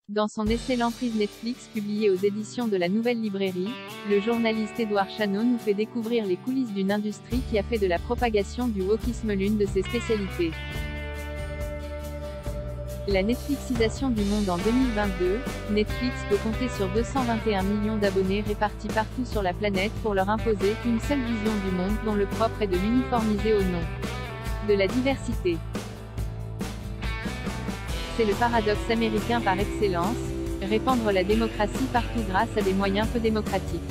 Dans son essai L'emprise Netflix publié aux éditions de la Nouvelle Librairie, le journaliste Édouard Chano nous fait découvrir les coulisses d'une industrie qui a fait de la propagation du wokisme l'une de ses spécialités. La Netflixisation du monde en 2022, Netflix peut compter sur 221 millions d'abonnés répartis partout sur la planète pour leur imposer une seule vision du monde dont le propre est de l'uniformiser au nom de la diversité. C'est le paradoxe américain par excellence, répandre la démocratie partout grâce à des moyens peu démocratiques.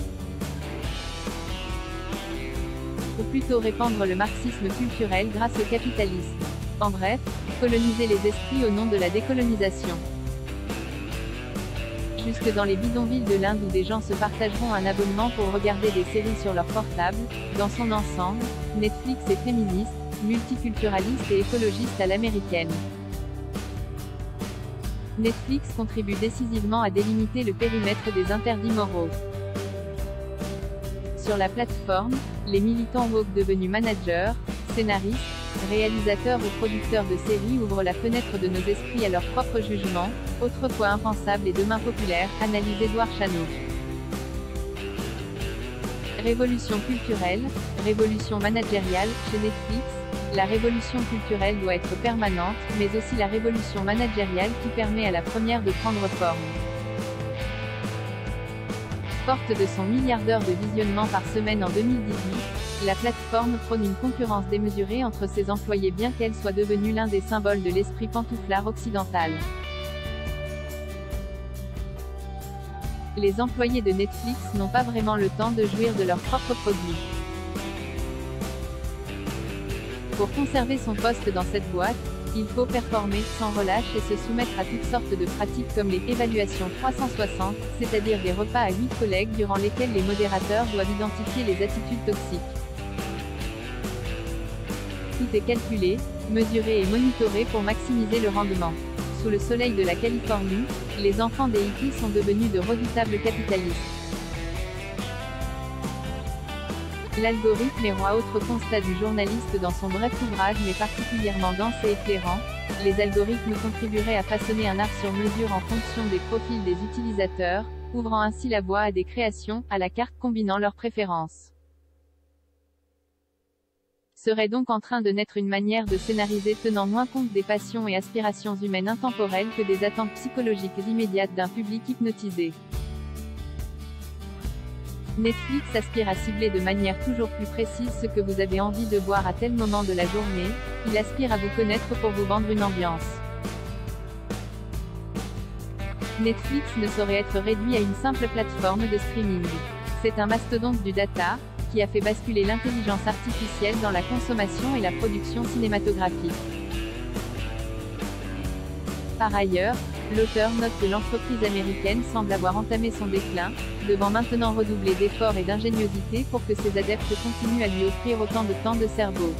Ou plutôt répandre le marxisme culturel grâce au capitalisme. En bref, coloniser les esprits au nom de la décolonisation. Jusque dans les bidonvilles de l'Inde où des gens se partageront un abonnement pour regarder des séries sur leur portable, dans son ensemble, Netflix est féministe, multiculturaliste et écologiste à l'américaine. Netflix contribue décisivement à délimiter le périmètre des interdits moraux. Sur la plateforme, les militants woke devenus managers, scénaristes, réalisateurs ou producteurs de séries ouvrent la fenêtre de nos esprits à leur propre jugement, autrefois impensable et demain populaire, analyse Édouard Chano. Révolution culturelle, révolution managériale, chez Netflix, la révolution culturelle doit être permanente, mais aussi la révolution managériale qui permet à la première de prendre forme. Forte de son milliard d'heures de visionnement par semaine en 2018, la plateforme prône une concurrence démesurée entre ses employés bien qu'elle soit devenue l'un des symboles de l'esprit pantouflard occidental. Les employés de Netflix n'ont pas vraiment le temps de jouir de leurs propres produits. Pour conserver son poste dans cette boîte, il faut performer, sans relâche et se soumettre à toutes sortes de pratiques comme les évaluations 360, c'est-à-dire des repas à 8 collègues durant lesquels les modérateurs doivent identifier les attitudes toxiques. Tout est calculé, mesuré et monitoré pour maximiser le rendement. Sous le soleil de la Californie, les enfants des hippies sont devenus de redoutables capitalistes. L'algorithme est roi. Autre constat du journaliste dans son bref ouvrage mais particulièrement dense et éclairant, les algorithmes contribueraient à façonner un art sur mesure en fonction des profils des utilisateurs, ouvrant ainsi la voie à des créations, à la carte combinant leurs préférences. Serait donc en train de naître une manière de scénariser tenant moins compte des passions et aspirations humaines intemporelles que des attentes psychologiques immédiates d'un public hypnotisé. Netflix aspire à cibler de manière toujours plus précise ce que vous avez envie de voir à tel moment de la journée, il aspire à vous connaître pour vous vendre une ambiance. Netflix ne saurait être réduit à une simple plateforme de streaming. C'est un mastodonte du data, qui a fait basculer l'intelligence artificielle dans la consommation et la production cinématographique. Par ailleurs, l'auteur note que l'entreprise américaine semble avoir entamé son déclin, devant maintenant redoubler d'efforts et d'ingéniosité pour que ses adeptes continuent à lui offrir autant de temps de cerveau.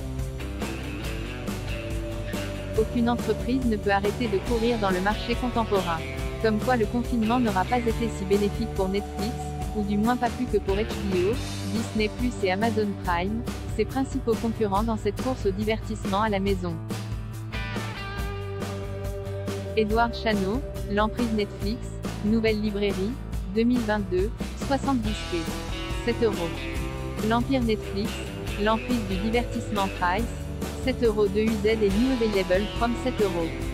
Aucune entreprise ne peut arrêter de courir dans le marché contemporain. Comme quoi le confinement n'aura pas été si bénéfique pour Netflix, ou du moins pas plus que pour HBO, Disney+ et Amazon Prime, ses principaux concurrents dans cette course au divertissement à la maison. Édouard Chano, L'emprise Netflix, Nouvelle Librairie, 2022, 70p. 7 €. L'empire Netflix, l'emprise du divertissement Price, 7 € de UZ et New Available from 7 €.